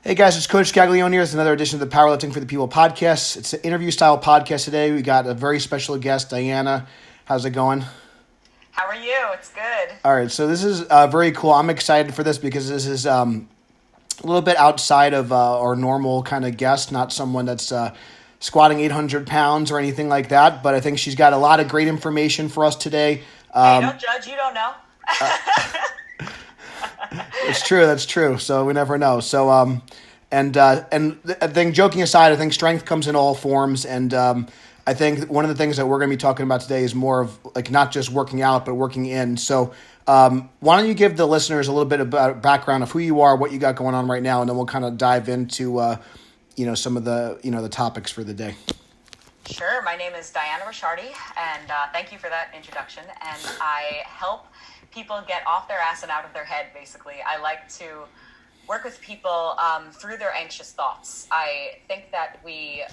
Hey guys, it's Coach Gaglione here. It's another edition of the Powerlifting for the People podcast. It's an interview style podcast today. We got a very special guest, Diana. How's it going? How are you? It's good. All right, so this is very cool. I'm excited for this because this is a little bit outside of our normal kind of guest, not someone that's squatting 800 pounds or anything like that, but I think she's got a lot of great information for us today. Hey, don't judge. You don't know. It's true. That's true. So we never know. So, and I think joking aside, I think strength comes in all forms. And I think one of the things that we're going to be talking about today is more of like not just working out, but working in. So why don't you give the listeners a little bit about background of who you are, what you got going on right now, and then we'll kind of dive into, some of the, the topics for the day. Sure. My name is Diana Ricciardi, and thank you for that introduction. And I help people get off their ass and out of their head, basically. I like to work with people through their anxious thoughts. I think that we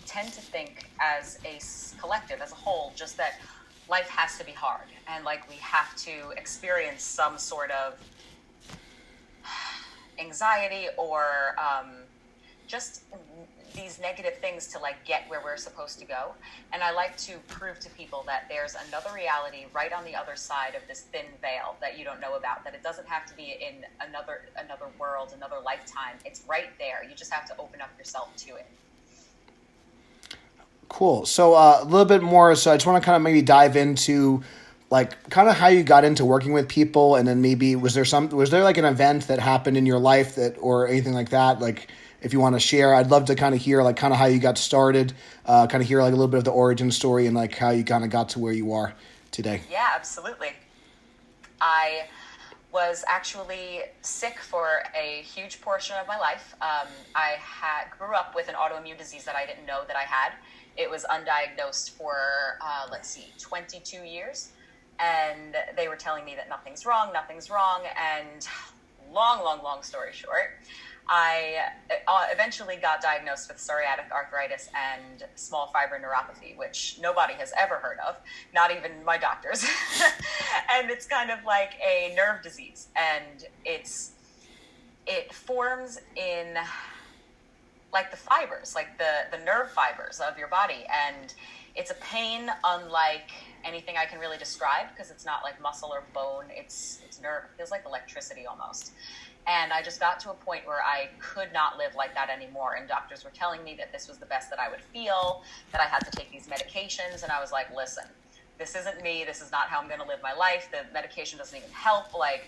tend to think as a collective, as a whole, just that life has to be hard and like we have to experience some sort of anxiety or just these negative things to like get where we're supposed to go. And I like to prove to people that there's another reality right on the other side of this thin veil that you don't know about, that it doesn't have to be in another world, another lifetime. It's right there. You just have to open up yourself to it. Cool. So a little bit more. So I just want to kind of maybe dive into like kind of how you got into working with people, and then maybe was there like an event that happened in your life that or anything like that, like if you want to share. I'd love to kind of hear like kind of how you got started, kind of hear like a little bit of the origin story and like how you kind of got to where you are today. Yeah, absolutely. I was actually sick for a huge portion of my life. I grew up with an autoimmune disease that I didn't know that I had. It was undiagnosed for, 22 years. And they were telling me that nothing's wrong. And long story short, I eventually got diagnosed with psoriatic arthritis and small fiber neuropathy, which nobody has ever heard of, not even my doctors. And it's kind of like a nerve disease, and it forms in like the fibers, like the nerve fibers of your body, and it's a pain unlike anything I can really describe because it's not like muscle or bone. It's nerve. It feels like electricity almost. And I just got to a point where I could not live like that anymore. And doctors were telling me that this was the best that I would feel, that I had to take these medications. And I was like, listen, this isn't me. This is not how I'm going to live my life. The medication doesn't even help. Like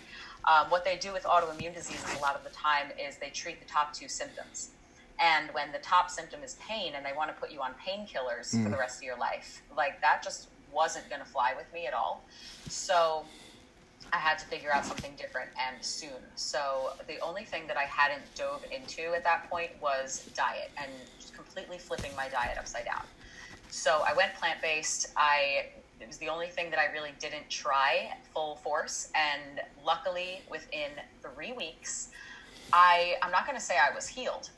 what they do with autoimmune diseases a lot of the time is they treat the top two symptoms. And when the top symptom is pain and they want to put you on painkillers for the rest of your life, like that just wasn't going to fly with me at all. So I had to figure out something different and soon. So the only thing that I hadn't dove into at that point was diet and just completely flipping my diet upside down. So I went plant-based. It was the only thing that I really didn't try full force. And luckily within 3 weeks, I'm not going to say I was healed.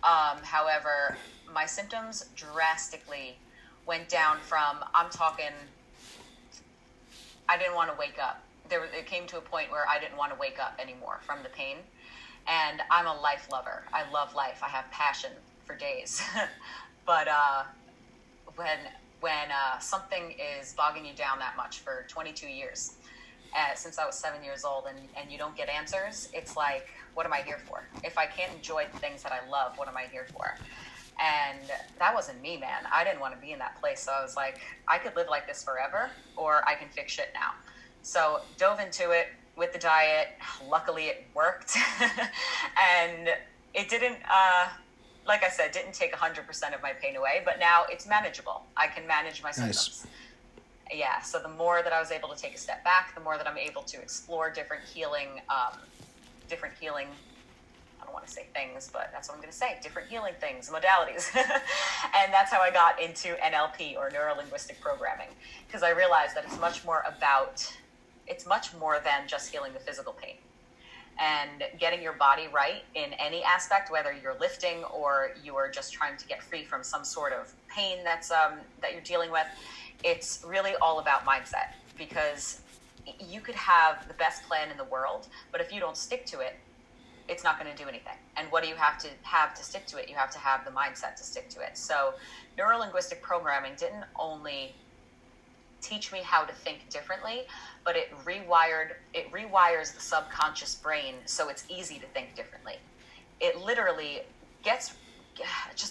However, my symptoms drastically went down from, I'm talking, I didn't want to wake up. It came to a point where I didn't want to wake up anymore from the pain. And I'm a life lover. I love life. I have passion for days. But when something is bogging you down that much for 22 years, since I was 7 years old, and you don't get answers, it's like, what am I here for? If I can't enjoy the things that I love, what am I here for? And that wasn't me, man. I didn't want to be in that place. So I was like, I could live like this forever, or I can fix shit now. So dove into it with the diet. Luckily it worked. And it didn't, like I said, didn't take 100% of my pain away, but now it's manageable. I can manage my symptoms. Yeah. So the more that I was able to take a step back, the more that I'm able to explore different healing, I don't want to say things, but that's what I'm going to say. Different healing things, modalities. And that's how I got into NLP, or neuro-linguistic programming, because I realized that it's much more than just healing the physical pain. And getting your body right in any aspect, whether you're lifting or you are just trying to get free from some sort of pain that you're dealing with, it's really all about mindset. Because you could have the best plan in the world, but if you don't stick to it, it's not going to do anything. And what do you have to stick to it? You have to have the mindset to stick to it. So neuro-linguistic programming didn't only teach me how to think differently, but it rewires the subconscious brain so it's easy to think differently. It literally just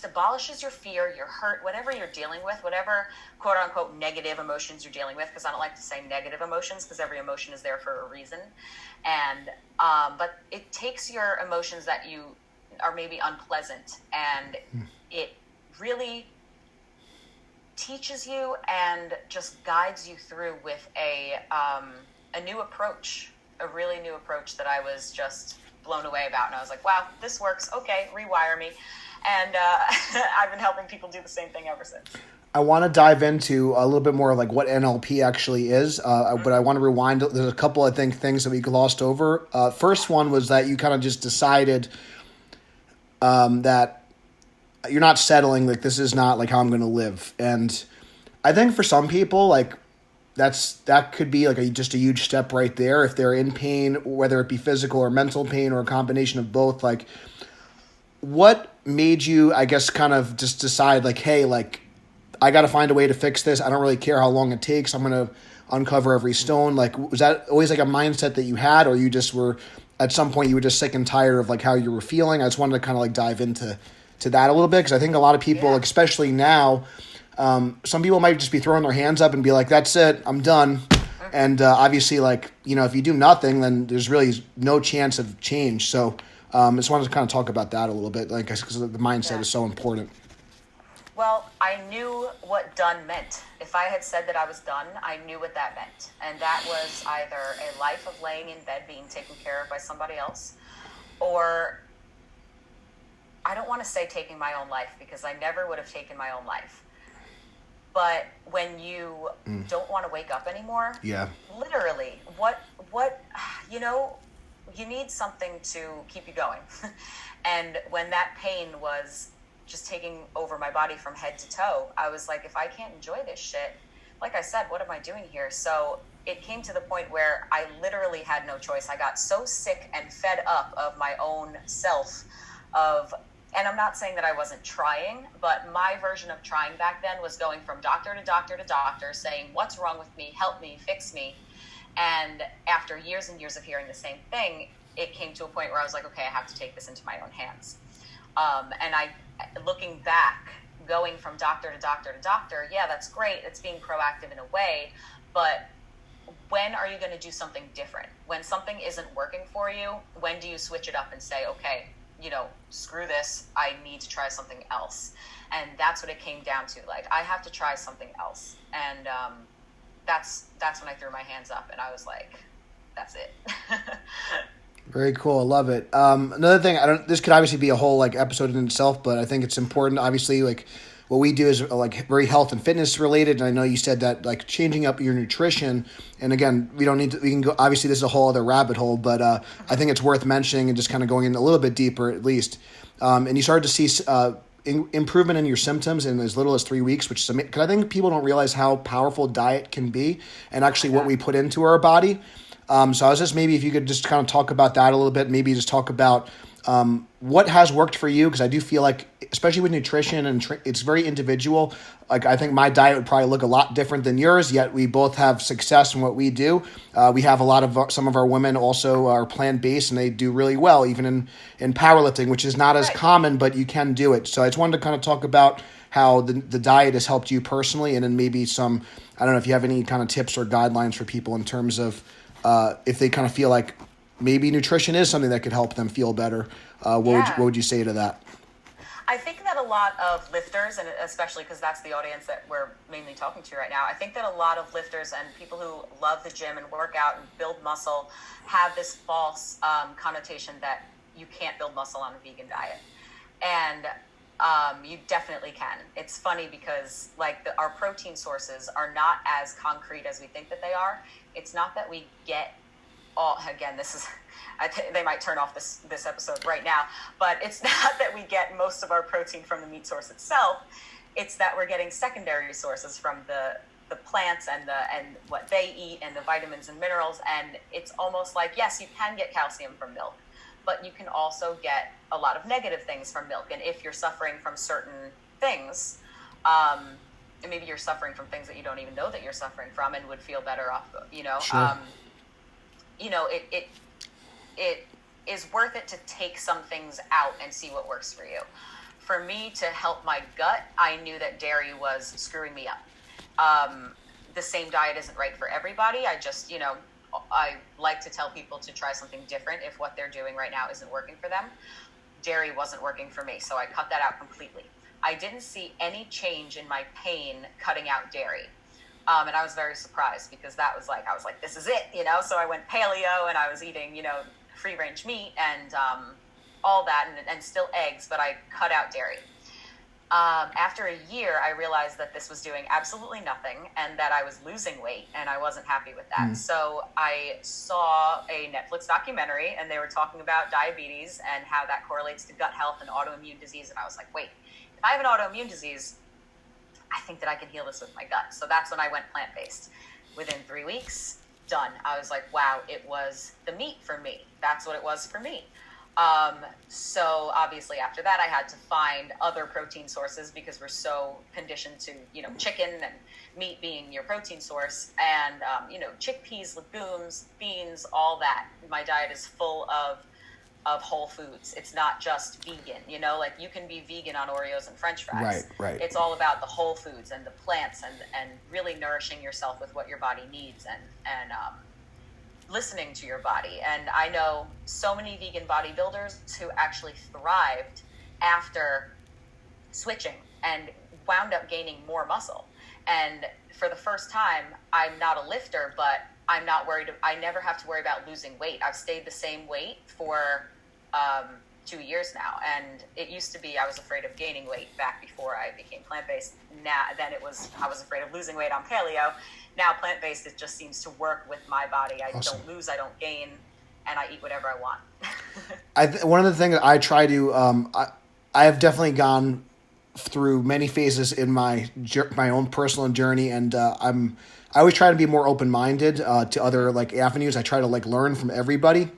abolishes your fear, your hurt, whatever you're dealing with, whatever quote unquote negative emotions you're dealing with, because I don't like to say negative emotions because every emotion is there for a reason. And but it takes your emotions that you are maybe unpleasant, and it really teaches you and just guides you through with a new approach, a really new approach that I was just blown away about. And I was like, wow, this works. Okay, rewire me. And I've been helping people do the same thing ever since. I want to dive into a little bit more like what NLP actually is, but I want to rewind. There's a couple, I think, things that we glossed over. First one was that you kind of just decided that you're not settling, like this is not like how I'm going to live. And I think for some people, like that could be like just a huge step right there. If they're in pain, whether it be physical or mental pain or a combination of both, like what made you, I guess, kind of just decide like, hey, like I got to find a way to fix this. I don't really care how long it takes. I'm going to uncover every stone. Like, was that always like a mindset that you had, or you just were at some point you were just sick and tired of like how you were feeling? I just wanted to kind of like dive into that a little bit, because I think a lot of people, especially now, some people might just be throwing their hands up and be like, that's it, I'm done. And obviously, like, you know, if you do nothing, then there's really no chance of change. So I just wanted to kind of talk about that a little bit, like, because the mindset is so important. Well, I knew what done meant. If I had said that I was done, I knew what that meant. And that was either a life of laying in bed being taken care of by somebody else, or I don't want to say taking my own life, because I never would have taken my own life. But when you don't want to wake up anymore, literally, what, you know, you need something to keep you going. And when that pain was just taking over my body from head to toe, I was like, if I can't enjoy this shit, like I said, what am I doing here? So it came to the point where I literally had no choice. I got so sick and fed up of my own self and I'm not saying that I wasn't trying, but my version of trying back then was going from doctor to doctor to doctor saying, what's wrong with me? Help me, fix me. And after years and years of hearing the same thing, it came to a point where I was like, okay, I have to take this into my own hands. And looking back, going from doctor to doctor to doctor, yeah, that's great. It's being proactive in a way, but when are you going to do something different? When something isn't working for you, when do you switch it up and say, okay, you know, screw this, I need to try something else? And that's what it came down to. Like, I have to try something else. And that's when I threw my hands up and I was like, that's it. Very cool. I love it. Another thing, this could obviously be a whole like episode in itself, but I think it's important. Obviously, like what we do is like very health and fitness related. And I know you said that like changing up your nutrition, and again, we can go, obviously this is a whole other rabbit hole, but I think it's worth mentioning and just kind of going in a little bit deeper at least. And you started to see improvement in your symptoms in as little as 3 weeks, which is amazing, because I think people don't realize how powerful diet can be and actually what we put into our body. So I was just, maybe if you could just kind of talk about that a little bit, maybe just talk about what has worked for you, because I do feel like, especially with nutrition, and it's very individual. Like, I think my diet would probably look a lot different than yours, yet we both have success in what we do. We have a lot of some of our women also are plant-based, and they do really well, even in powerlifting, which is not as common, but you can do it. So I just wanted to kind of talk about how the diet has helped you personally, and then maybe some, I don't know if you have any kind of tips or guidelines for people in terms of if they kind of feel like maybe nutrition is something that could help them feel better. What would you say to that? I think that a lot of lifters, and especially because that's the audience that we're mainly talking to right now, I think that a lot of lifters and people who love the gym and work out and build muscle have this false connotation that you can't build muscle on a vegan diet. And you definitely can. It's funny because like our protein sources are not as concrete as we think that they are. It's not that we get all, again, this is, they might turn off this episode right now, but it's not that we get most of our protein from the meat source itself. It's that we're getting secondary sources from the plants and what they eat and the vitamins and minerals. And it's almost like, yes, you can get calcium from milk, but you can also get a lot of negative things from milk. And if you're suffering from certain things, and maybe you're suffering from things that you don't even know that you're suffering from and would feel better off, Sure. It is worth it to take some things out and see what works for you. For me, to help my gut, I knew that dairy was screwing me up. The same diet isn't right for everybody. I like to tell people to try something different if what they're doing right now isn't working for them. Dairy wasn't working for me, so I cut that out completely. I didn't see any change in my pain cutting out dairy. And I was very surprised because I was like, this is it, So I went paleo and I was eating, free range meat and all that and still eggs, but I cut out dairy. After a year, I realized that this was doing absolutely nothing and that I was losing weight, and I wasn't happy with that. So I saw a Netflix documentary, and they were talking about diabetes and how that correlates to gut health and autoimmune disease. And I was like, wait, if I have an autoimmune disease, I think that I can heal this with my gut. So that's when I went plant-based. Within 3 weeks, done. I was like, wow, it was the meat for me. That's what it was for me. So obviously after that, I had to find other protein sources because we're so conditioned to, chicken and meat being your protein source and, chickpeas, legumes, beans, all that. My diet is full of whole foods. It's not just vegan, like you can be vegan on Oreos and French fries. Right. It's all about the whole foods and the plants and really nourishing yourself with what your body needs and listening to your body. And I know so many vegan bodybuilders who actually thrived after switching and wound up gaining more muscle. And for the first time, I'm not a lifter, but I'm not worried. I never have to worry about losing weight. I've stayed the same weight for 2 years now. And it used to be I was afraid of gaining weight back before I became plant-based. Then I was afraid of losing weight on paleo. Now plant-based, it just seems to work with my body. I Awesome. don't lose, I don't gain, and I eat whatever I want. One of the things that I try to, I have definitely gone through many phases in my own personal journey, and I always try to be more open-minded to other avenues. I try to learn from everybody.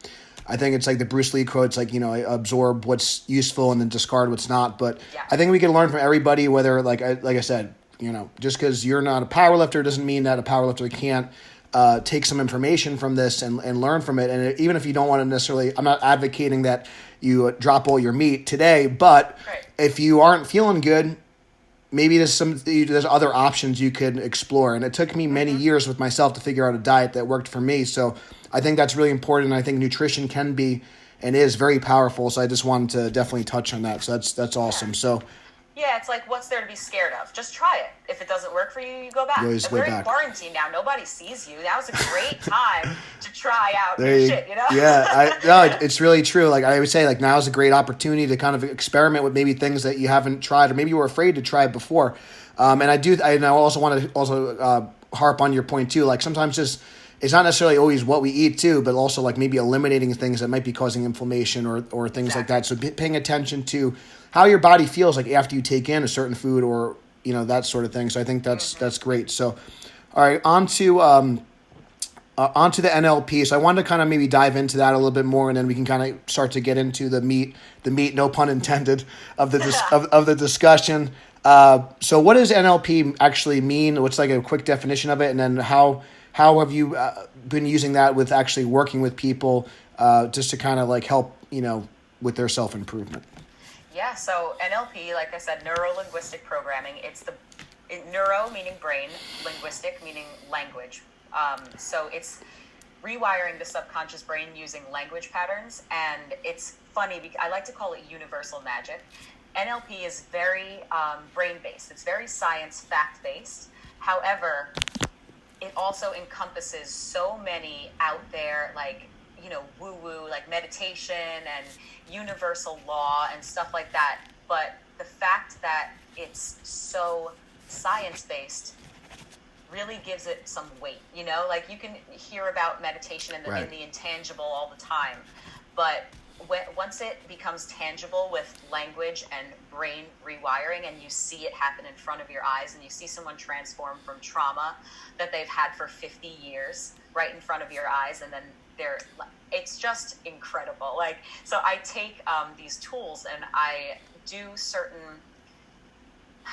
I think it's like the Bruce Lee quote, it's absorb what's useful and then discard what's not. But Yeah. I think we can learn from everybody, whether like I said, just because you're not a powerlifter doesn't mean that a powerlifter can't take some information from this and learn from it. And even if you don't want to necessarily, I'm not advocating that you drop all your meat today, but Right. if you aren't feeling good, maybe there's other options you could explore. And it took me many years with myself to figure out a diet that worked for me. So I think that's really important. I think nutrition can be and is very powerful. So I just wanted to definitely touch on that. So that's awesome. So Yeah, it's like, what's there to be scared of? Just try it. If it doesn't work for you, you go back. You always And go we're back. in quarantine now. Nobody sees you. Now's a great time to try out There new you- shit, Yeah, no, it's really true. Like I would say, now is a great opportunity to kind of experiment with maybe things that you haven't tried or maybe you were afraid to try before. And I also want to harp on your point too. Like sometimes just it's not necessarily always what we eat too, but also maybe eliminating things that might be causing inflammation or things like that. So paying attention to how your body feels after you take in a certain food or that sort of thing. So I think that's great. So all right, onto the NLP. So I wanted to kind of maybe dive into that a little bit more, and then we can kind of start to get into the meat, no pun intended, of the of the discussion. So what does NLP actually mean? What's a quick definition of it, and then how have you been using that with actually working with people just to kind of help with their self-improvement? Yeah, so NLP, like I said, neuro-linguistic programming, neuro meaning brain, linguistic meaning language. So it's rewiring the subconscious brain using language patterns, and it's funny because I like to call it universal magic. NLP is very brain-based. It's very science, fact-based. However, it also encompasses so many out there, woo-woo, meditation and universal law and stuff like that. But the fact that it's so science-based really gives it some weight, you can hear about meditation and Right. in the intangible all the time. But once it becomes tangible with language and brain rewiring, and you see it happen in front of your eyes, and you see someone transform from trauma that they've had for 50 years right in front of your eyes, and then it's just incredible. Like, so I take these tools and I do certain,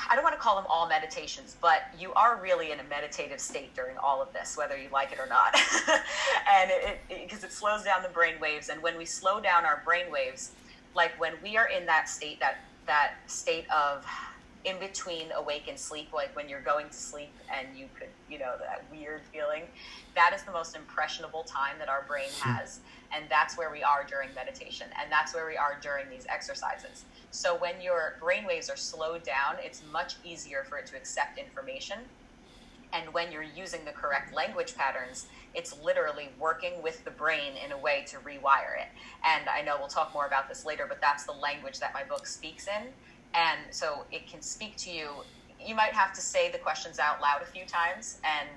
I don't want to call them all meditations, but you are really in a meditative state during all of this, whether you like it or not. And because it slows down the brain waves. And when we slow down our brain waves, like when we are in that state, that state of in between awake and sleep, like when you're going to sleep and you could, that weird feeling, that is the most impressionable time that our brain has. And that's where we are during meditation. And that's where we are during these exercises. So when your brain waves are slowed down, it's much easier for it to accept information. And when you're using the correct language patterns, it's literally working with the brain in a way to rewire it. And I know we'll talk more about this later, but that's the language that my book speaks in. And so it can speak to you. You might have to say the questions out loud a few times, and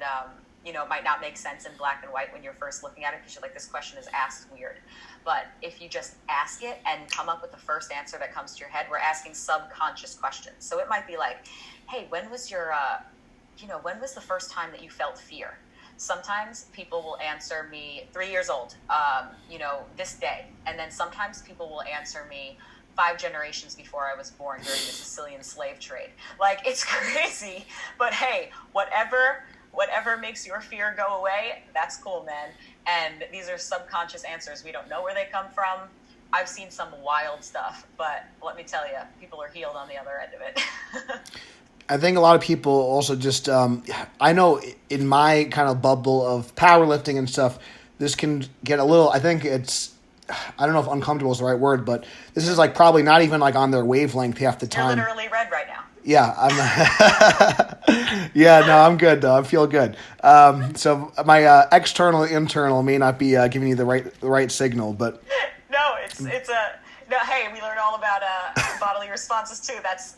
it might not make sense in black and white when you're first looking at it, because you're like, this question is asked weird. But if you just ask it and come up with the first answer that comes to your head, we're asking subconscious questions. So it might be like, hey, when was when was the first time that you felt fear? Sometimes people will answer me 3 years old, this day. And then sometimes people will answer me 5 generations before I was born during the Sicilian slave trade. Like, it's crazy, but hey, whatever makes your fear go away, that's cool, man. And these are subconscious answers. We don't know where they come from. I've seen some wild stuff, but let me tell you, people are healed on the other end of it. I think a lot of people also just, I know in my kind of bubble of powerlifting and stuff, this can get a little, I think it's, I don't know if uncomfortable is the right word, but this is like probably not even like on their wavelength half the time. You're literally red right now. Yeah, I'm good though. I feel good. So my external, internal may not be giving you the right signal, but no, no. Hey, we learned all about bodily responses too. That's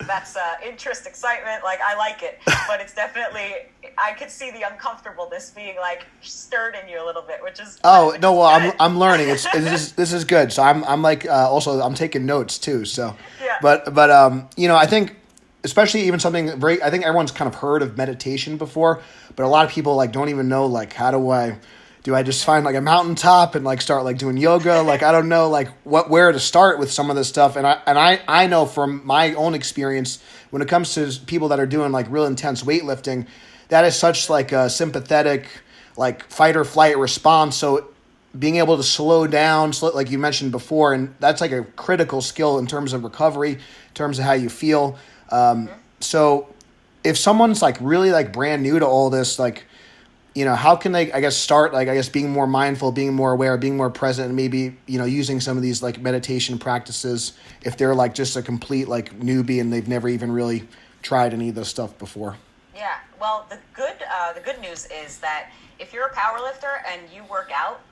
interest, excitement. Like, I like it, but it's definitely, I could see the uncomfortableness being like stirred in you a little bit, which is I'm learning. This is good. So I'm like also I'm taking notes too. So yeah. But I think especially even something I think everyone's kind of heard of meditation before, but a lot of people like don't even know like how do I just find like a mountaintop and like start like doing yoga? Like, I don't know like where to start with some of this stuff. And I know from my own experience when it comes to people that are doing like real intense weightlifting, that is such like a sympathetic, like fight or flight response. So being able to slow down, like you mentioned before, and that's like a critical skill in terms of recovery, in terms of how you feel. So if someone's like really like brand new to all this, like, how can they, I guess, start, like, I guess, being more mindful, being more aware, being more present, and maybe, using some of these, like, meditation practices if they're, like, just a complete, like, newbie and they've never even really tried any of this stuff before? Yeah, well, the good news is that if you're a powerlifter and you work out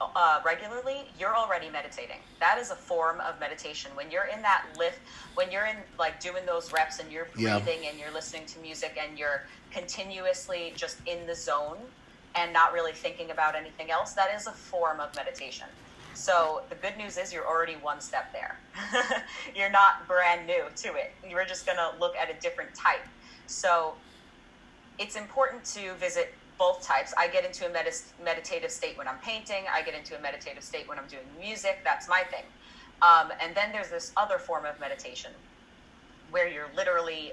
regularly, you're already meditating. That is a form of meditation. When you're in that lift, when you're in, like, doing those reps and you're breathing and you're listening to music and you're continuously just in the zone, and not really thinking about anything else, that is a form of meditation. So the good news is you're already one step there. You're not brand new to it. You're just going to look at a different type. So it's important to visit both types. I get into a meditative state when I'm painting. I get into a meditative state when I'm doing music. That's my thing. And then there's this other form of meditation where you're literally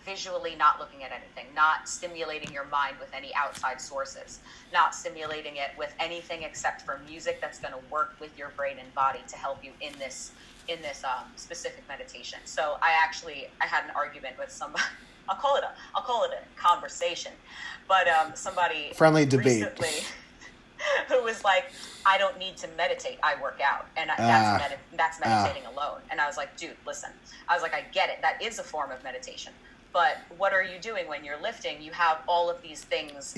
visually not looking at anything, not stimulating your mind with any outside sources, not stimulating it with anything except for music that's going to work with your brain and body to help you in this specific meditation. So I had an argument with somebody. I'll call it a conversation, but somebody friendly debate recently who was like, I don't need to meditate, I work out, and that's meditating alone. And I was like, dude, listen. I was like, I get it. That is a form of meditation. But what are you doing when you're lifting? You have all of these things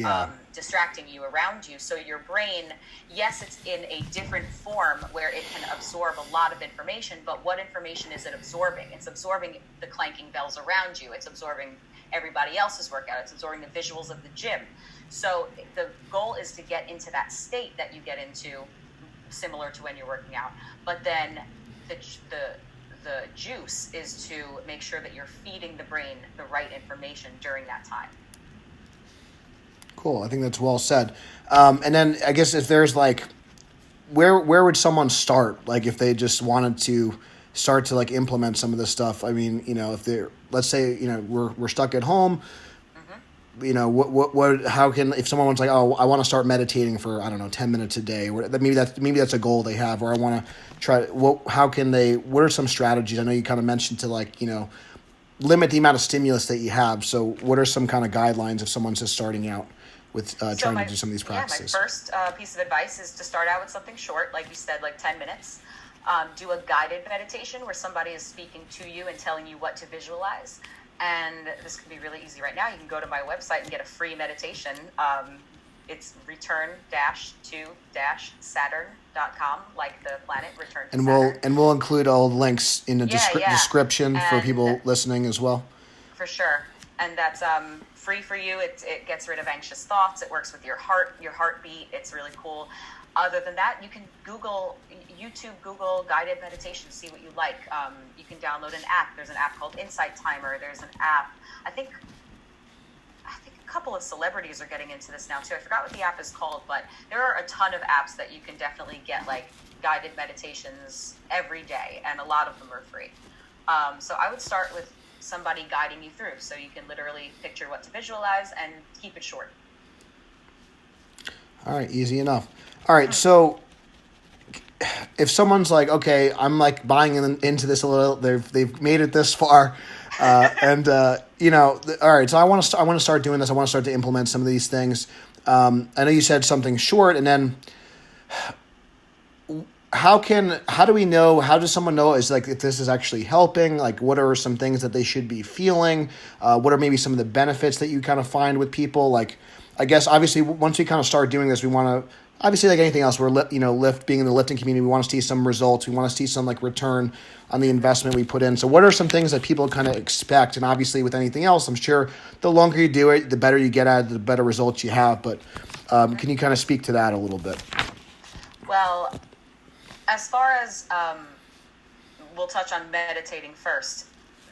distracting you around you. So your brain, yes, it's in a different form where it can absorb a lot of information, but what information is it absorbing? It's absorbing the clanking bells around you. It's absorbing everybody else's workout. It's absorbing the visuals of the gym. So the goal is to get into that state that you get into, similar to when you're working out. But then the juice is to make sure that you're feeding the brain the right information during that time. Cool. I think that's well said. And then I guess if there's like where would someone start? Like if they just wanted to start to like implement some of this stuff. I mean, if they're, let's say, we're stuck at home, how can, if someone's like, oh, I want to start meditating for, I don't know, 10 minutes a day, or maybe that's a goal they have, or I want to try, how can they, what are some strategies? I know you kind of mentioned to like, limit the amount of stimulus that you have. So what are some kind of guidelines if someone's just starting out with trying to do some of these practices? Yeah, my first piece of advice is to start out with something short, like you said, like 10 minutes. Do a guided meditation where somebody is speaking to you and telling you what to visualize. And this can be really easy right now. You can go to my website and get a free meditation. It's return-to-saturn.com, like the planet Return to Saturn. And we'll include all the links in the description for people listening as well. For sure. And that's free for you. It gets rid of anxious thoughts. It works with your heartbeat. It's really cool. Other than that, you can Google guided meditation, see what you like. You can download an app. There's an app called Insight Timer. There's an app. I think a couple of celebrities are getting into this now too. I forgot what the app is called, but there are a ton of apps that you can definitely get like guided meditations every day, and a lot of them are free. So I would start with somebody guiding you through, so you can literally picture what to visualize and keep it short. All right, easy enough. All right, so if someone's like, okay, I'm like buying into this a little, they've made it this far, all right, so I want to start doing this. I want to start to implement some of these things. I know you said something short, and then how does someone know is like if this is actually helping? Like, what are some things that they should be feeling? What are maybe some of the benefits that you kind of find with people? Like, I guess obviously once we kind of start doing this, we want to, obviously like anything else, being in the lifting community, we want to see some results. We want to see some like return on the investment we put in. So what are some things that people kind of expect? And obviously with anything else, I'm sure the longer you do it, the better you get at it, the better results you have. But can you kind of speak to that a little bit? Well, as far as, we'll touch on meditating first.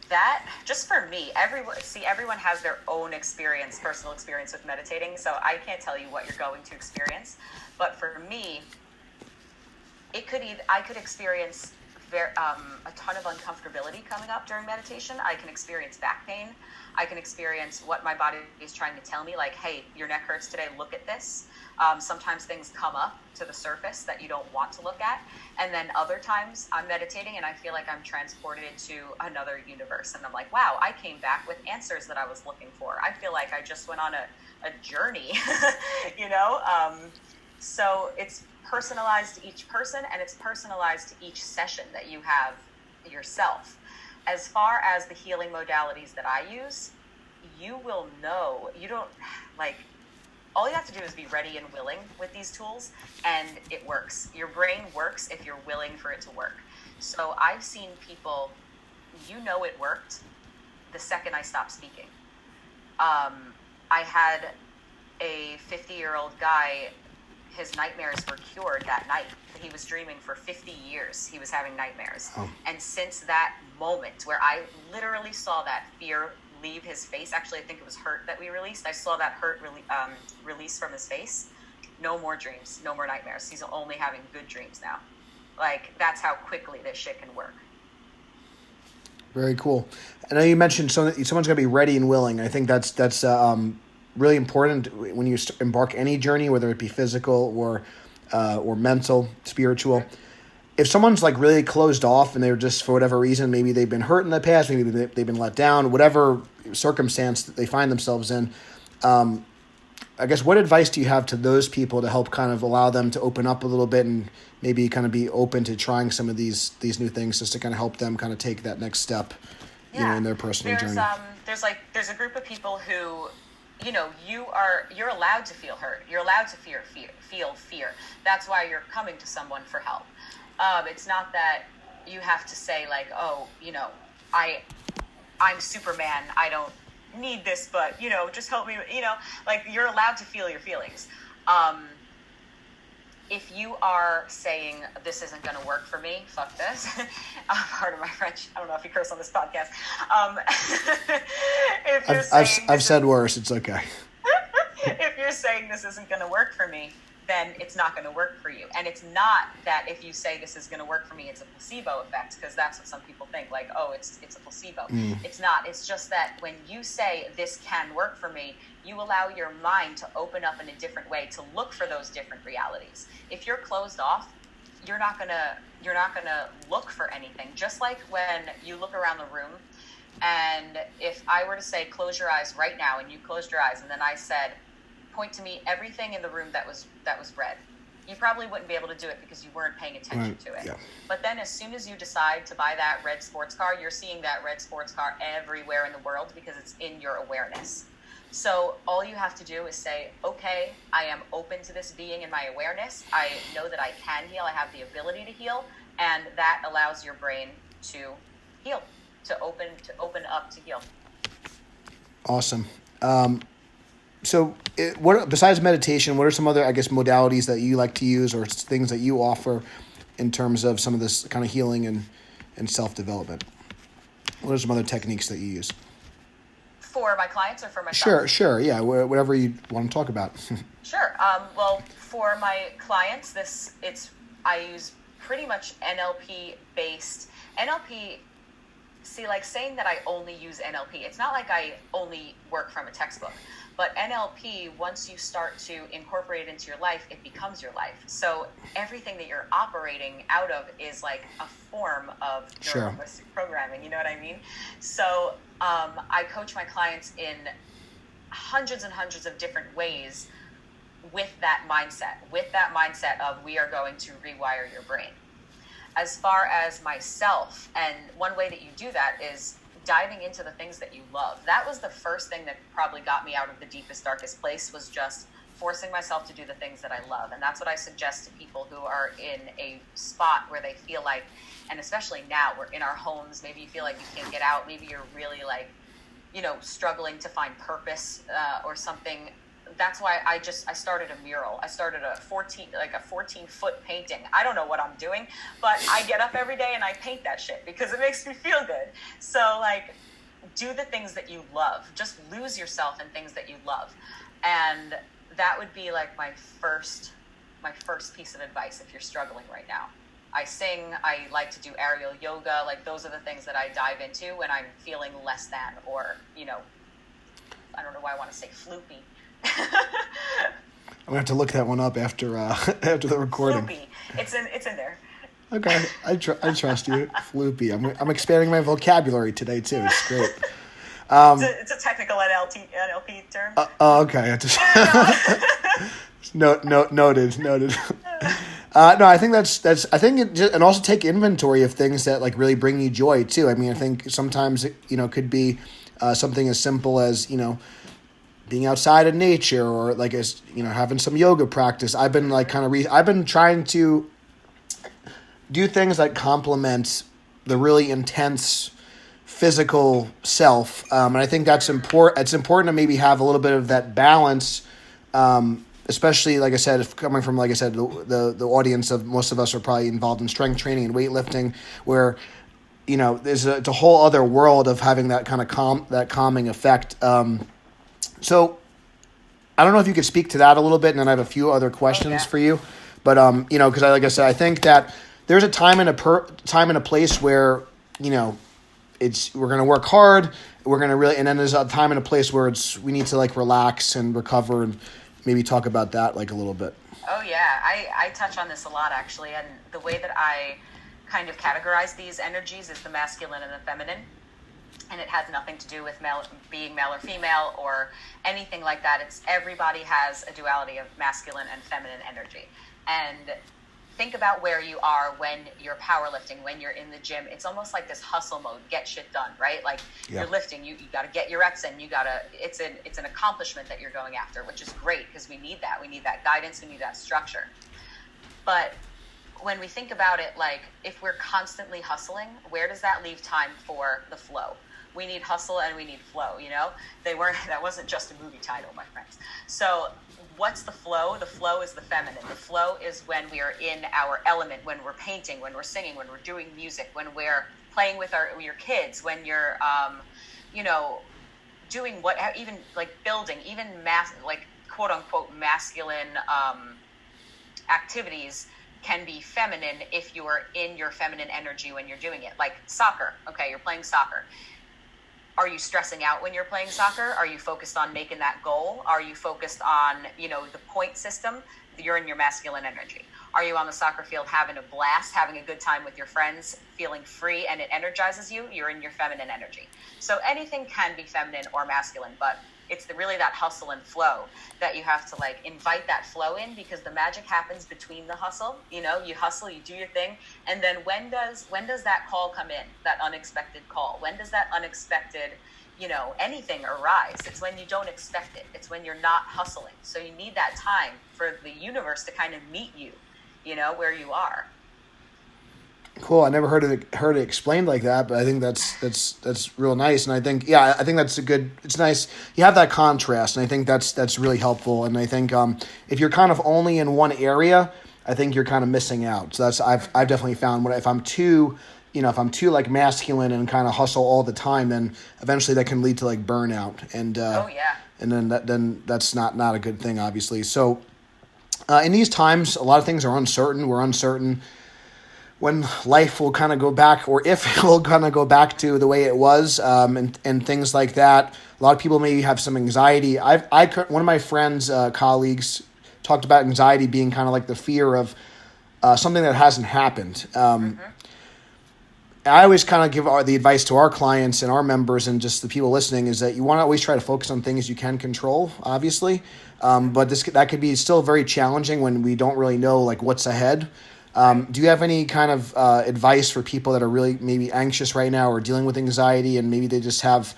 That, just for me, everyone has their own personal experience with meditating, so I can't tell you what you're going to experience. But for me, I could experience a ton of uncomfortability coming up during meditation. I can experience back pain. I can experience what my body is trying to tell me, like, hey, your neck hurts today, look at this. Sometimes things come up to the surface that you don't want to look at. And then other times I'm meditating and I feel like I'm transported to another universe. And I'm like, wow, I came back with answers that I was looking for. I feel like I just went on a journey, So it's personalized to each person, and it's personalized to each session that you have yourself. As far as the healing modalities that I use, you will know. All you have to do is be ready and willing with these tools, and it works. Your brain works if you're willing for it to work. So I've seen people, it worked the second I stopped speaking. I had a 50-year-old guy, his nightmares were cured that night. He was dreaming for 50 years. He was having nightmares. Oh. And since that moment where I literally saw that fear leave his face, actually I think it was hurt that we released, I saw that hurt release from his face. No more dreams, no more nightmares. He's only having good dreams now. Like, that's how quickly this shit can work. Very cool. I know you mentioned someone's got to be ready and willing. I think that's really important when you embark any journey, whether it be physical or mental, spiritual. If someone's like really closed off and they're just, for whatever reason, maybe they've been hurt in the past, maybe they've been let down, whatever circumstance that they find themselves in, I guess what advice do you have to those people to help kind of allow them to open up a little bit and maybe kind of be open to trying some of these new things, just to kind of help them kind of take that next step, in their personal journey? There's a group of people who, you're allowed to feel hurt. You're allowed to feel fear. That's why you're coming to someone for help. It's not that you have to say like, oh, I'm Superman. I don't need this, but just help me. Like, you're allowed to feel your feelings. If you are saying this isn't going to work for me, fuck this. Pardon my French. I don't know if you curse on this podcast. I've said worse. It's okay. If you're saying this isn't going to work for me, then it's not going to work for you. And it's not that if you say this is going to work for me, it's a placebo effect, because that's what some people think, like, oh, it's a placebo. It's not. It's just that when you say this can work for me, you allow your mind to open up in a different way to look for those different realities. If you're closed off, you're not gonna look for anything. Just like when you look around the room, and if I were to say close your eyes right now, and you closed your eyes, and then I said point to me everything in the room that was red, you probably wouldn't be able to do it because you weren't paying attention to it. Yeah. But then as soon as you decide to buy that red sports car, you're seeing that red sports car everywhere in the world because it's in your awareness. So all you have to do is say, okay, I am open to this being in my awareness. I know that I can heal. I have the ability to heal. And that allows your brain to heal, to open up to heal. Awesome. So what besides meditation, what are some other, I guess, modalities that you like to use, or things that you offer in terms of some of this kind of healing and self-development? What are some other techniques that you use? For my clients or for myself? Sure. Yeah, whatever you want to talk about. Sure. Well, for my clients, I use pretty much NLP based. NLP, see, like saying that I only use NLP, it's not like I only work from a textbook. But NLP, once you start to incorporate it into your life, it becomes your life. So everything that you're operating out of is like a form of neurolinguistic programming. You know what I mean? So I coach my clients in hundreds and hundreds of different ways with that mindset of we are going to rewire your brain. As far as myself, and one way that you do that is diving into the things that you love. That was the first thing that probably got me out of the deepest, darkest place, was just forcing myself to do the things that I love. And that's what I suggest to people who are in a spot where they feel like, and especially now, we're in our homes, maybe you feel like you can't get out, maybe you're really like, struggling to find purpose or something. That's why I started a mural. I started a 14-foot painting. I don't know what I'm doing, but I get up every day and I paint that shit because it makes me feel good. So like, do the things that you love. Just lose yourself in things that you love. And that would be like my first piece of advice if you're struggling right now. I sing, I like to do aerial yoga. Like, those are the things that I dive into when I'm feeling less than, or, I don't know why I want to say floopy. I'm gonna have to look that one up after the recording. Floopy. It's in there. Okay, I trust you. Floopy. I'm expanding my vocabulary today too. It's great. It's a technical NLP term. Okay. Noted. No, I think that's. I think it just, and also take inventory of things that like really bring you joy too. I mean, I think sometimes it could be something as simple as being outside in nature, or like as having some yoga practice. I've been like I've been trying to do things that complement the really intense physical self, and I think that's important. It's important to maybe have a little bit of that balance, especially like I said, if coming from the audience of most of us are probably involved in strength training and weightlifting, where it's a whole other world of having that kind of calming effect. So I don't know if you could speak to that a little bit, and then I have a few other questions for you. But because like I said, I think that there's a time and a place where we're gonna work hard, we're gonna really, and then there's a time and a place where we need to like relax and recover, and maybe talk about that like a little bit. Oh yeah, I touch on this a lot actually, and the way that I kind of categorize these energies is the masculine and the feminine. And it has nothing to do with being male or female or anything like that. It's everybody has a duality of masculine and feminine energy. And think about where you are when you're powerlifting, when you're in the gym. It's almost like this hustle mode, get shit done, right? Like you're lifting, you got to get your reps in. It's an accomplishment that you're going after, which is great because we need that. We need that guidance. We need that structure. But when we think about it, like if we're constantly hustling, where does that leave time for the flow? We need hustle and we need flow, that wasn't just a movie title, my friends. So what's the flow? The flow is the feminine. The flow is when we are in our element, when we're painting, when we're singing, when we're doing music, when we're playing with your kids, when you're, doing even like building, even like quote unquote masculine, activities can be feminine if you are in your feminine energy when you're doing it. Like soccer, okay, you're playing soccer. Are you stressing out when you're playing soccer? Are you focused on making that goal? Are you focused on, the point system? You're in your masculine energy. Are you on the soccer field having a blast, having a good time with your friends, feeling free, and it energizes you? You're in your feminine energy. So anything can be feminine or masculine, but it's really that hustle and flow that you have to like invite that flow in, because the magic happens between the hustle. You hustle, you do your thing, and then when does that call come in? That unexpected call. When does that unexpected, anything arise? It's when you don't expect it. It's when you're not hustling. So you need that time for the universe to kind of meet you, where you are. Cool. I never heard it explained like that, but I think that's real nice. And I think that's it's nice. You have that contrast, and I think that's really helpful. And I think if you're kind of only in one area, I think you're kind of missing out. So I've definitely found if I'm too like masculine and kind of hustle all the time, then eventually that can lead to like burnout. And and then that's not a good thing, obviously. So in these times, a lot of things are uncertain. We're uncertain when life will kind of go back, or if it will kind of go back to the way it was, and things like that. A lot of people maybe have some anxiety. One of my friends, colleagues, talked about anxiety being kind of like the fear of something that hasn't happened. I always kind of give the advice to our clients and our members and just the people listening is that you want to always try to focus on things you can control, obviously. But that could be still very challenging when we don't really know like what's ahead. Do you have any kind of advice for people that are really maybe anxious right now or dealing with anxiety, and maybe they just have,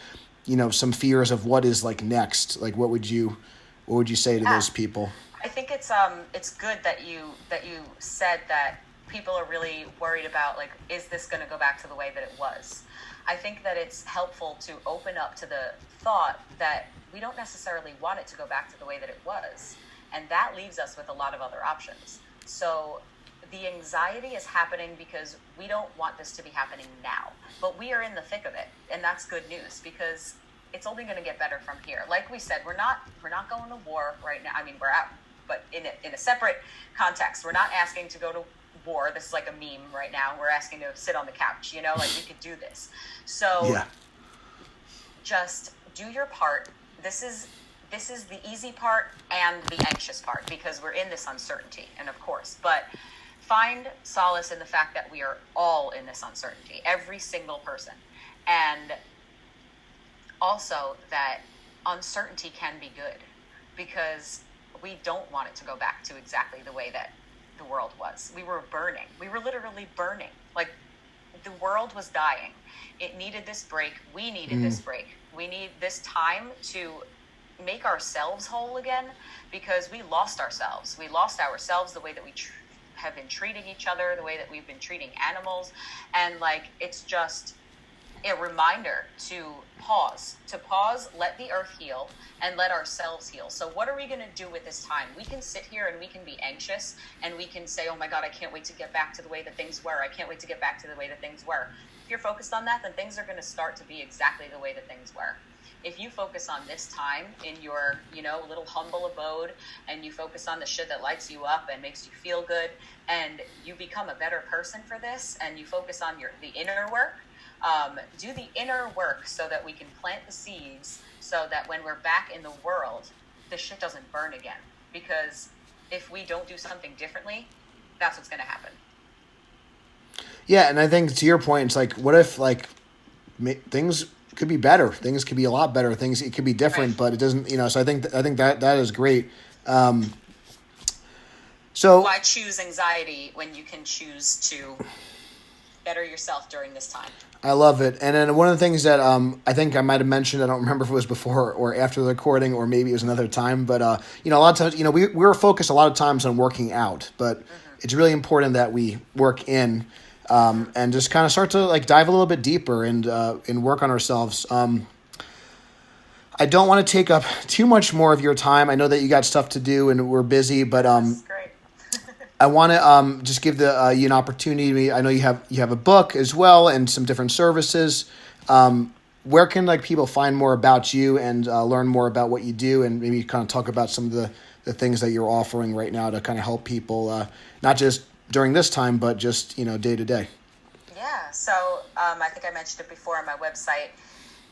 some fears of what is like next? Like what would you say to those people? I think it's good that you said that people are really worried about, like, is this going to go back to the way that it was? I think that it's helpful to open up to the thought that we don't necessarily want it to go back to the way that it was. And that leaves us with a lot of other options. So the anxiety is happening because we don't want this to be happening now. But we are in the thick of it. And that's good news, because it's only going to get better from here. Like we said, we're not going to war right now. I mean, we're out, but in a separate context. We're not asking to go to war. This is like a meme right now. We're asking to sit on the couch, like we could do this. So just do your part. This is the easy part and the anxious part, because we're in this uncertainty. And of course, but find solace in the fact that we are all in this uncertainty, every single person. And also that uncertainty can be good, because we don't want it to go back to exactly the way that the world was. We were burning. We were literally burning. Like, the world was dying. It needed this break. We needed this break. We need this time to make ourselves whole again, because we lost ourselves. We lost ourselves, the way that we have been treating each other, the way that we've been treating animals. And like, it's just a reminder to pause, let the earth heal, and let ourselves heal. So what are we going to do with this time? We can sit here and we can be anxious, and we can say, oh my God, I can't wait to get back to the way that things were. I can't wait to get back to the way that things were. If you're focused on that, then things are going to start to be exactly the way that things were. If you focus on this time in your, little humble abode, and you focus on the shit that lights you up and makes you feel good, and you become a better person for this, and you focus on the inner work, do the inner work so that we can plant the seeds, so that when we're back in the world, this shit doesn't burn again. Because if we don't do something differently, that's what's going to happen. Yeah, and I think to your point, it's like, what if like things could be better? Things could be a lot better. It could be different, right. But it doesn't. So I think that is great. So why choose anxiety when you can choose to better yourself during this time? I love it. And then one of the things that I think I might have mentioned, I don't remember if it was before or after the recording, or maybe it was another time, but a lot of times, we were focused a lot of times on working out, but it's really important that we work in and just kind of start to like dive a little bit deeper and work on ourselves. I don't want to take up too much more of your time. I know that you got stuff to do and we're busy, but that's great. I want to just give you an opportunity. I know you have a book as well and some different services. Where can like people find more about you and learn more about what you do, and maybe kind of talk about some of the things that you're offering right now to kind of help people, not just during this time, but just, day to day. Yeah. So I think I mentioned it before on my website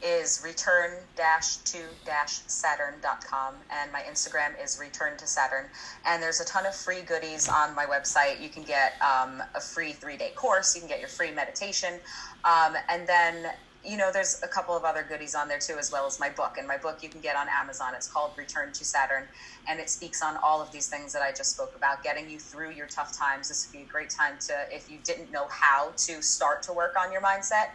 is return-to-saturn.com, and my Instagram is return to Saturn. And there's a ton of free goodies on my website. You can get a free 3-day course. You can get your free meditation. And then, there's a couple of other goodies on there too, as well as my book. And my book you can get on Amazon. It's called Return to Saturn. And it speaks on all of these things that I just spoke about, getting you through your tough times. This would be a great time to, if you didn't know how to start to work on your mindset,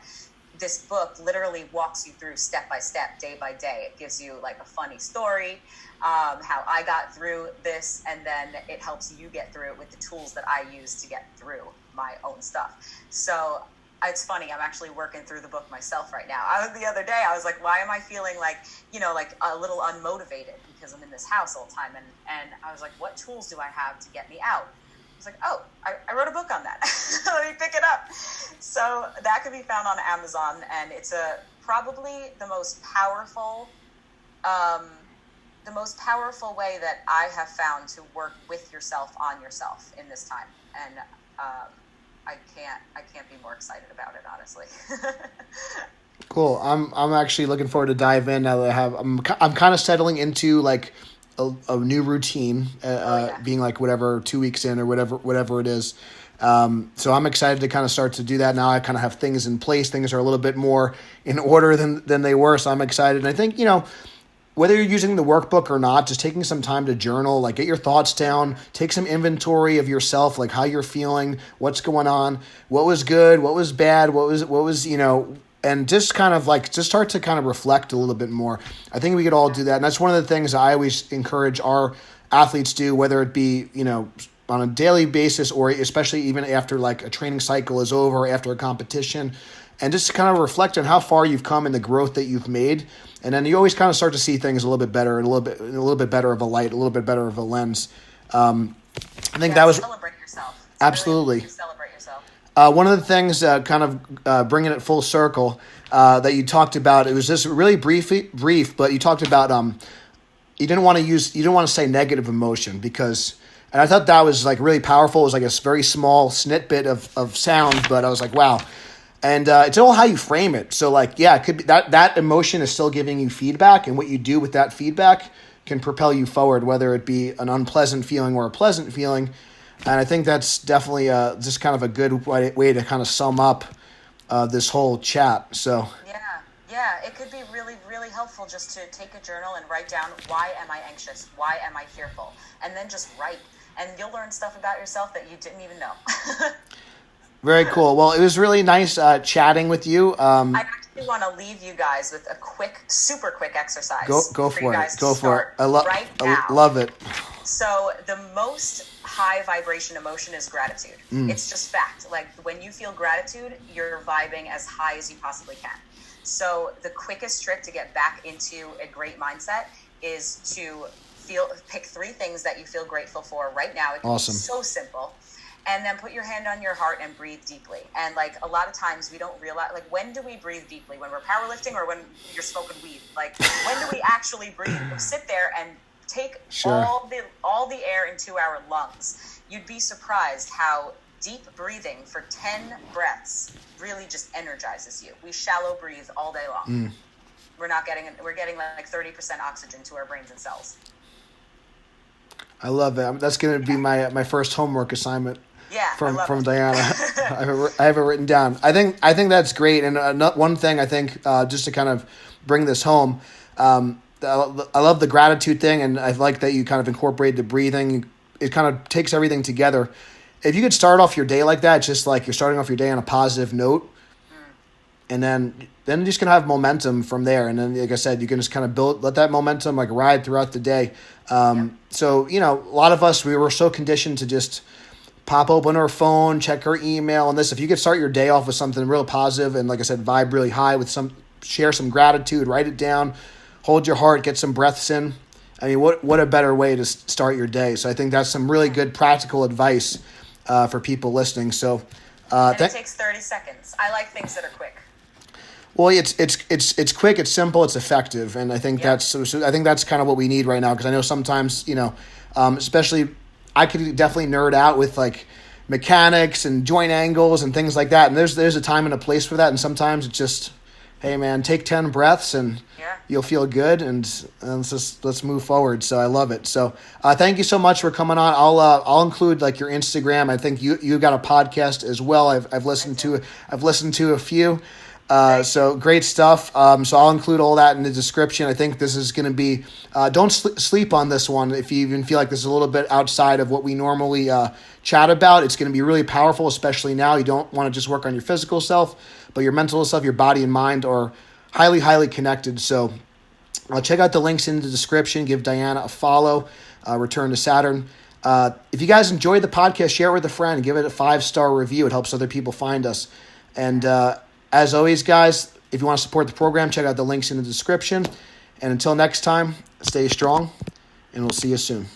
this book literally walks you through step by step, day by day. It gives you like a funny story, how I got through this, and then it helps you get through it with the tools that I use to get through my own stuff. So it's funny, I'm actually working through the book myself right now. The other day, I was like, why am I feeling like, like a little unmotivated because I'm in this house all the time? And I was like, what tools do I have to get me out? I was like, oh, I wrote a book on that. Let me pick it up. So that can be found on Amazon, and it's probably the most powerful way that I have found to work with yourself on yourself in this time. And I can't be more excited about it, honestly. Cool. I'm actually looking forward to dive in now that I'm kind of settling into like a new routine, being like whatever 2 weeks in or whatever it is. So I'm excited to kind of start to do that now. I kind of have things in place. Things are a little bit more in order than they were. So I'm excited. And I think, whether you're using the workbook or not, just taking some time to journal, like get your thoughts down, take some inventory of yourself, like how you're feeling, what's going on, what was good, what was bad, what was, and just kind of like, just start to kind of reflect a little bit more. I think we could all do that. And that's one of the things I always encourage our athletes do, whether it be, on a daily basis or especially even after like a training cycle is over, after a competition, and just kind of reflect on how far you've come and the growth that you've made. And then you always kind of start to see things a little bit better and a little bit better of a light, a little bit better of a lens. I think that was celebrate yourself. It's absolutely really celebrate yourself. One of the things, kind of bringing it full circle, that you talked about, it was just really brief, but you talked about you didn't want to say negative emotion because, and I thought that was like really powerful. It was like a very small snippet of sound, but I was like, wow. And it's all how you frame it. So like, yeah, it could be that emotion is still giving you feedback, and what you do with that feedback can propel you forward, whether it be an unpleasant feeling or a pleasant feeling. And I think that's definitely just kind of a good way to kind of sum up this whole chat. So yeah, it could be really, really helpful just to take a journal and write down, why am I anxious? Why am I fearful? And then just write, and you'll learn stuff about yourself that you didn't even know. Very cool. Well, it was really nice chatting with you. I actually want to leave you guys with a super quick exercise. Go for it. Go for it. I now. love it. So the most high vibration emotion is gratitude. It's just fact. Like when you feel gratitude, you're vibing as high as you possibly can. So the quickest trick to get back into a great mindset is to pick 3 things that you feel grateful for right now. It can be so simple. And then put your hand on your heart and breathe deeply. And like a lot of times we don't realize, like when do we breathe deeply? When we're powerlifting or when you're smoking weed? Like when do we actually breathe? Sit there and take all the air into our lungs. You'd be surprised how deep breathing for 10 breaths really just energizes you. We shallow breathe all day long. We're getting like 30% oxygen to our brains and cells. I love it. That's going to be my first homework assignment. Yeah, from Diana. I have it written down. I think that's great. And one thing I think, just to kind of bring this home, I love the gratitude thing, and I like that you kind of incorporate the breathing. It kind of takes everything together. If you could start off your day like that, just like you're starting off your day on a positive note, and then you're just gonna have momentum from there. And then, like I said, you can just kind of let that momentum like ride throughout the day. So a lot of us, we were so conditioned to just pop open our phone, check our email, and this. If you could start your day off with something real positive and, like I said, vibe really high with share some gratitude, write it down, hold your heart, get some breaths in. I mean, what a better way to start your day. So I think that's some really good practical advice for people listening. So it takes 30 seconds. I like things that are quick. Well, it's quick, it's simple, it's effective, and I think that's kind of what we need right now. Because I know sometimes Especially, I could definitely nerd out with like mechanics and joint angles and things like that. And there's a time and a place for that. And sometimes it's just, hey man, take 10 breaths and you'll feel good. And let's move forward. So I love it. So thank you so much for coming on. I'll include like your Instagram. I think you got a podcast as well. I've listened to a few. So great stuff. So I'll include all that in the description. I think this is going to be, don't sleep on this one. If you even feel like this is a little bit outside of what we normally chat about, it's going to be really powerful, especially now. You don't want to just work on your physical self, but your mental self, your body and mind are highly, highly connected. So check out the links in the description. Give Diana a follow. Return to Saturn. If you guys enjoyed the podcast, share it with a friend. Give it a 5-star review. It helps other people find us. And as always, guys, if you want to support the program, check out the links in the description. And until next time, stay strong, and we'll see you soon.